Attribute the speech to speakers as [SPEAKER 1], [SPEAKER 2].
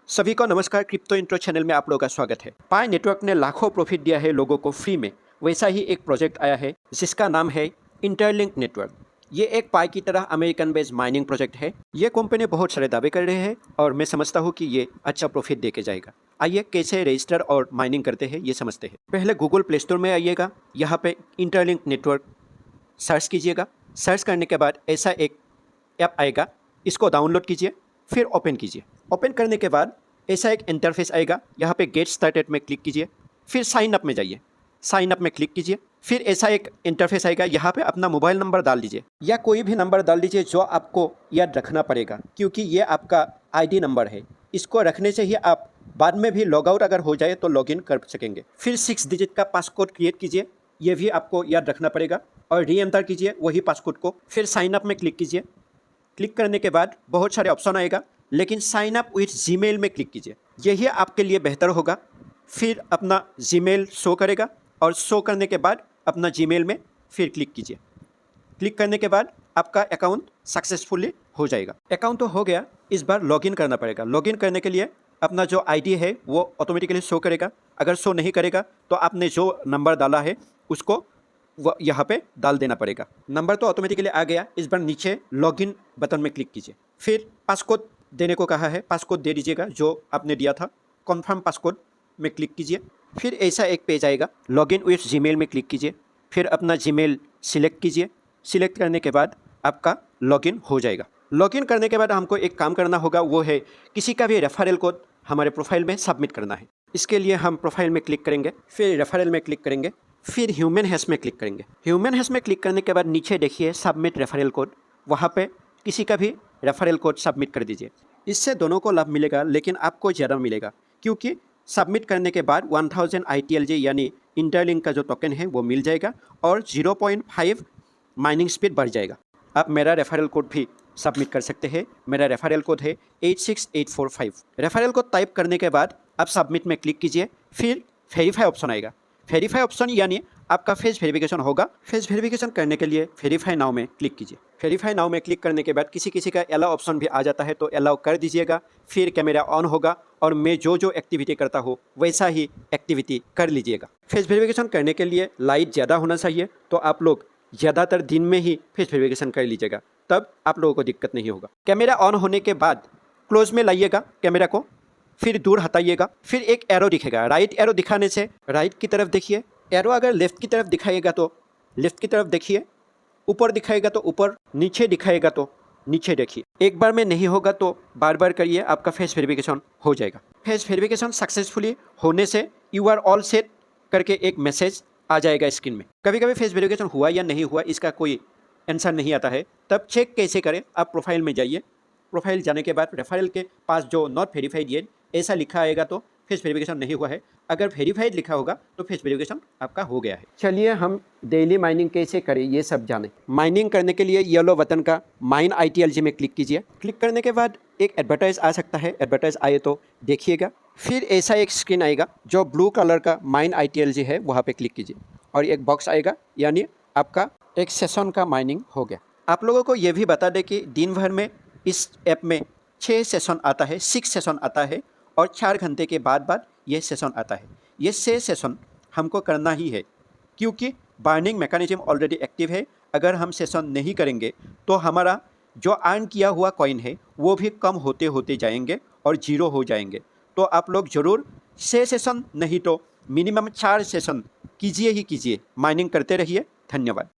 [SPEAKER 1] सभी को नमस्कार। क्रिप्टो इंट्रो चैनल में आप लोगों का स्वागत है। पाई नेटवर्क ने लाखों प्रॉफिट दिया है लोगों को फ्री में। वैसा ही एक प्रोजेक्ट आया है जिसका नाम है इंटरलिंक नेटवर्क। ये एक पाई की तरह अमेरिकन बेस्ड माइनिंग प्रोजेक्ट है। ये कंपनी बहुत सारे दावे कर रहे हैं और मैं समझता हूँ कि ये अच्छा प्रॉफिट दे के जाएगा। आइए कैसे रजिस्टर और माइनिंग करते हैं ये समझते हैं। पहले गूगल प्ले स्टोर में आइएगा, यहाँ पे इंटरलिंक नेटवर्क सर्च कीजिएगा। सर्च करने के बाद ऐसा एक ऐप आएगा, इसको डाउनलोड कीजिए, फिर ओपन कीजिए। ओपन करने के बाद ऐसा एक इंटरफेस आएगा, यहाँ पे गेट स्टार्टेड में क्लिक कीजिए, फिर साइन अप में जाइए, साइन अप में क्लिक कीजिए। फिर ऐसा एक इंटरफेस आएगा, यहाँ पे अपना मोबाइल नंबर डाल दीजिए या कोई भी नंबर डाल दीजिए जो आपको याद रखना पड़ेगा, क्योंकि ये आपका आईडी नंबर है। इसको रखने से ही आप बाद में भी लॉग आउट अगर हो जाए तो लॉगिन कर सकेंगे। फिर 6 डिजिट का पासकोड क्रिएट कीजिए, ये भी आपको याद रखना पड़ेगा, और री एंटर कीजिए वही पासकोड को। फिर साइन अप में क्लिक कीजिए। क्लिक करने के बाद बहुत सारे ऑप्शन आएगा, लेकिन साइन अप विथ जीमेल में क्लिक कीजिए, यही आपके लिए बेहतर होगा। फिर अपना जीमेल शो करेगा और शो करने के बाद अपना जीमेल में फिर क्लिक कीजिए। क्लिक करने के बाद आपका अकाउंट सक्सेसफुली हो जाएगा। अकाउंट तो हो गया, इस बार लॉगिन करना पड़ेगा। लॉगिन करने के लिए अपना जो आईडी है वो ऑटोमेटिकली शो करेगा। अगर शो नहीं करेगा तो आपने जो नंबर डाला है उसको वो यहाँ पे डाल देना पड़ेगा। नंबर तो ऑटोमेटिकली आ गया। इस बार नीचे लॉगिन बटन में क्लिक कीजिए, फिर पासकोड देने को कहा है, पासकोड दे दीजिएगा जो आपने दिया था। कन्फर्म पासकोड में क्लिक कीजिए। फिर ऐसा एक पेज आएगा, लॉगिन विथ जीमेल में क्लिक कीजिए, फिर अपना जीमेल सिलेक्ट कीजिए। सिलेक्ट करने के बाद आपका लॉगिन हो जाएगा। लॉगिन करने के बाद हमको एक काम करना होगा, वो है किसी का भी रेफरल कोड हमारे प्रोफाइल में सबमिट करना है। इसके लिए हम प्रोफाइल में क्लिक करेंगे, फिर रेफरल में क्लिक करेंगे, फिर ह्यूमन हैश में क्लिक करेंगे। ह्यूमन हैश में क्लिक करने के बाद नीचे देखिए सबमिट रेफरल कोड, वहाँ पे किसी का भी रेफरल कोड सबमिट कर दीजिए। इससे दोनों को लाभ मिलेगा, लेकिन आपको ज़्यादा मिलेगा, क्योंकि सबमिट करने के बाद 1000 ITLJ यानी इंटरलिंक का जो टोकन है वो मिल जाएगा और 0.5 माइनिंग स्पीड बढ़ जाएगा। आप मेरा रेफरल कोड भी सबमिट कर सकते हैं। मेरा रेफरल कोड है 86845। रेफरल कोड टाइप करने के बाद आप सबमिट में क्लिक कीजिए, फिर वेरीफाई ऑप्शन आएगा। वेरीफाई ऑप्शन यानी आपका फेस वेरिफिकेशन होगा। फेस वेरिफिकेशन करने के लिए वेरीफाई नाउ में क्लिक कीजिए। वेरीफाई नाउ में क्लिक करने के बाद किसी किसी का अलाउ ऑप्शन भी आ जाता है, तो अलाउ कर दीजिएगा। फिर कैमरा ऑन होगा और मैं जो जो एक्टिविटी करता हूँ वैसा ही एक्टिविटी कर लीजिएगा। फेस वेरिफिकेशन करने के लिए लाइट ज़्यादा होना चाहिए, तो आप लोग ज़्यादातर दिन में ही फेस वेरिफिकेशन कर लीजिएगा, तब आप लोगों को दिक्कत नहीं होगा। कैमरा ऑन होने के बाद क्लोज में लाइएगा कैमरा को, फिर दूर हटाइएगा। फिर एक एरो दिखेगा, राइट एरो दिखाने से राइट की तरफ देखिए। एरो अगर लेफ्ट की तरफ दिखाएगा तो लेफ्ट की तरफ देखिए, ऊपर दिखाएगा तो ऊपर, नीचे दिखाएगा तो नीचे देखिए। एक बार में नहीं होगा तो बार बार करिए, आपका फेस वेरिफिकेशन हो जाएगा। फेस वेरिफिकेशन सक्सेसफुली होने से यू आर ऑल सेट करके एक मैसेज आ जाएगा स्क्रीन में। कभी कभी फेस वेरिफिकेशन हुआ या नहीं हुआ इसका कोई आंसर नहीं आता है, तब चेक कैसे करें? आप प्रोफाइल में जाइए। प्रोफाइल जाने के बाद रेफरल के पास जो नॉट वेरीफाइड येट ऐसा लिखा आएगा तो फेस वेरिफिकेशन नहीं हुआ है। अगर वेरीफाइड लिखा होगा तो फेस वेरिफिकेशन आपका हो गया है। चलिए हम डेली माइनिंग कैसे करें ये सब जाने। माइनिंग करने के लिए येलो बटन का माइन ITLJ में क्लिक कीजिए। क्लिक करने के बाद एक एडवर्टाइज आ सकता है, एडवर्टाइज आए तो देखिएगा। फिर ऐसा एक स्क्रीन आएगा, जो ब्लू कलर का माइन ITLJ है वहाँ पे क्लिक कीजिए और एक बॉक्स आएगा, यानी आपका एक सेशन का माइनिंग हो गया। आप लोगों को ये भी बता दें कि दिन भर में इस ऐप में 6 सेशन आता है, 6 सेशन आता है, और 4 घंटे के बाद ये सेशन आता है। ये 6 सेशन हमको करना ही है, क्योंकि बार्निंग मैकेनिज्म ऑलरेडी एक्टिव है। अगर हम सेशन नहीं करेंगे तो हमारा जो अर्न किया हुआ कॉइन है वो भी कम होते होते जाएंगे और जीरो हो जाएंगे। तो आप लोग ज़रूर 6 सेशन नहीं तो मिनिमम 4 सेशन कीजिए ही कीजिए, माइनिंग करते रहिए। धन्यवाद।